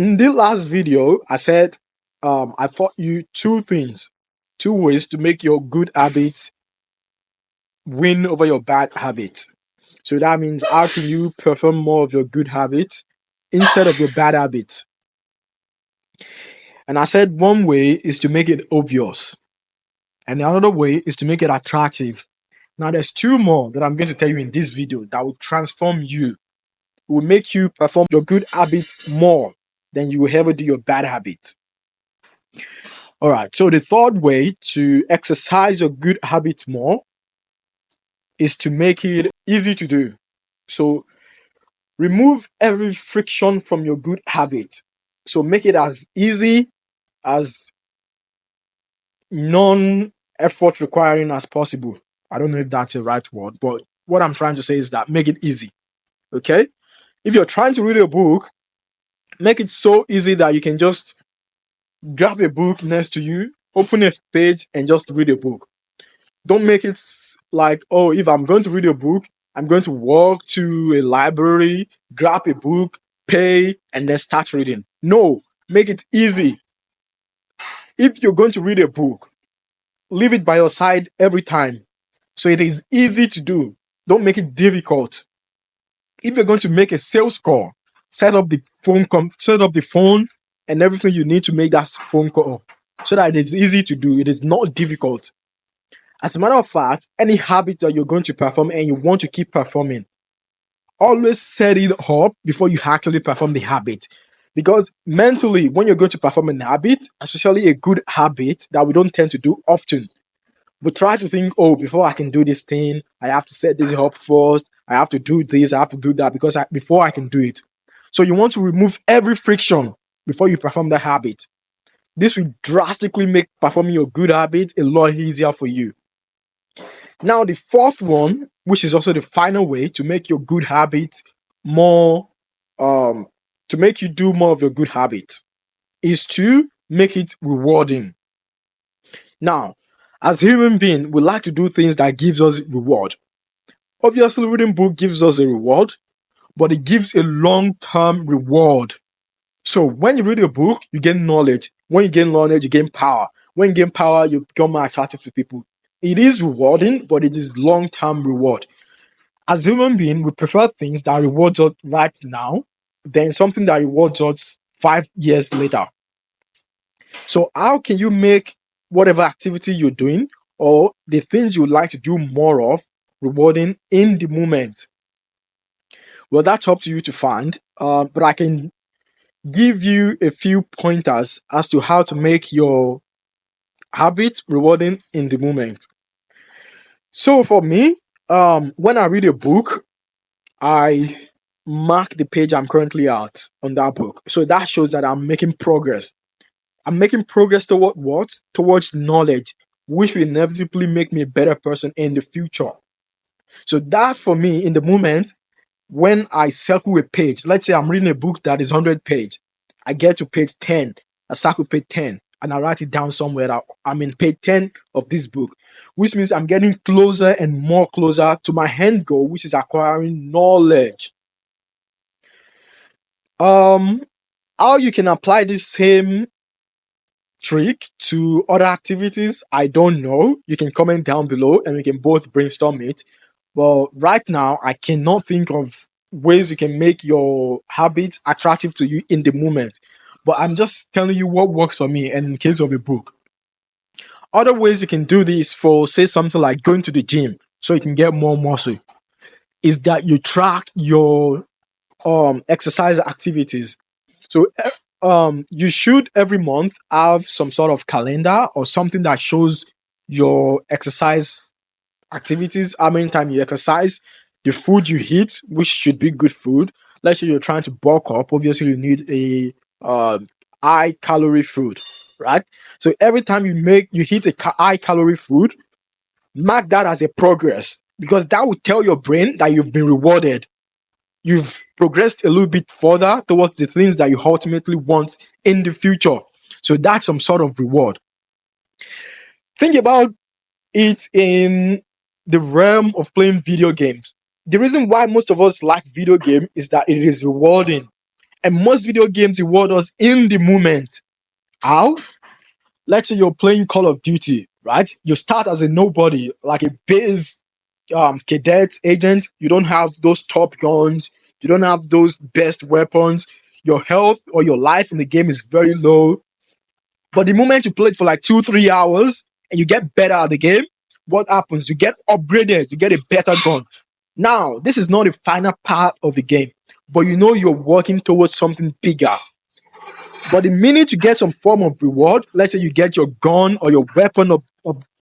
In the last video, I said I taught you two things, two ways to make your good habits win over your bad habits. So that means how can you perform more of your good habits instead of your bad habits? And I said one way is to make it obvious, and the other way is to make it attractive. Now, there's two more that I'm going to tell you in this video that will transform you, will make you perform your good habits more than you will ever do your bad habits. All right, so the third way to exercise your good habits more is to make it easy to do. So remove every friction from your good habit. So make it as easy, as non-effort requiring as possible. I don't know if that's the right word, but what I'm trying to say is that make it easy. Okay? If you're trying to read a book, make it so easy that you can just grab a book next to you, open a page, and just read a book. Don't make it like, oh, if I'm going to read a book, I'm going to walk to a library, grab a book, pay, and then start reading. No, make it easy. If you're going to read a book, leave it by your side every time. So it is easy to do. Don't make it difficult. If you're going to make a sales call, set up the phone and everything you need to make that phone call so that it is easy to do. It is not difficult. As a matter of fact, any habit that you're going to perform and you want to keep performing, always set it up before you actually perform the habit. Because mentally, when you're going to perform a habit, especially a good habit that we don't tend to do often, we try to think, oh, before I can do this thing, I have to set this up first. I have to do this, I have to do that before I can do it. So you want to remove every friction before you perform that habit. This will drastically make performing your good habit a lot easier for you. Now, the fourth one, which is also the final way to make your good habit more, to make you do more of your good habit, is to make it rewarding. Now, as human beings, we like to do things that gives us reward. Obviously, reading book gives us a reward, but it gives a long-term reward. So when you read a book, you gain knowledge. When you gain knowledge, you gain power. When you gain power, you become more attractive to people. It is rewarding, but it is long-term reward. As human beings, we prefer things that rewards us right now than something that rewards us 5 years later. So how can you make whatever activity you're doing or the things you would like to do more of rewarding in the moment? Well, that's up to you to find, but I can give you a few pointers as to how to make your habit rewarding in the moment. So for me, when I read a book, I mark the page I'm currently at on that book. So that shows that I'm making progress. I'm making progress toward what? Towards knowledge, which will inevitably make me a better person in the future. So that for me, in the moment, when I circle a page, let's say I'm reading a book that is 100 page, I get to page 10, I circle page 10, and I write it down somewhere that I'm in page 10 of this book, which means I'm getting closer and more closer to my end goal, which is acquiring knowledge. How you can apply this same trick to other activities, I don't know. You can comment down below and we can both brainstorm it. Well, right now, I cannot think of ways you can make your habits attractive to you in the moment. But I'm just telling you what works for me. And in case of a book, other ways you can do this for, say, something like going to the gym so you can get more muscle, is that you track your exercise activities. So you should every month have some sort of calendar or something that shows your exercise activities, how many times you exercise, the food you eat, which should be good food. Let's say you're trying to bulk up, obviously you need a high calorie food, right? So every time you eat a high calorie food, mark that as a progress, because that will tell your brain that you've been rewarded. You've progressed a little bit further towards the things that you ultimately want in the future. So that's some sort of reward. Think about it in the realm of playing video games. The reason why most of us like video game is that it is rewarding. And most video games reward us in the moment. How? Let's say you're playing Call of Duty, right? You start as a nobody, like a base cadet agent. You don't have those top guns, you don't have those best weapons. Your health or your life in the game is very low. But the moment you play it for like 2-3 hours and you get better at the game, what happens? You get upgraded, you get a better gun. Now, this is not the final part of the game, but you know you're working towards something bigger. But the minute you get some form of reward, let's say you get your gun or your weapon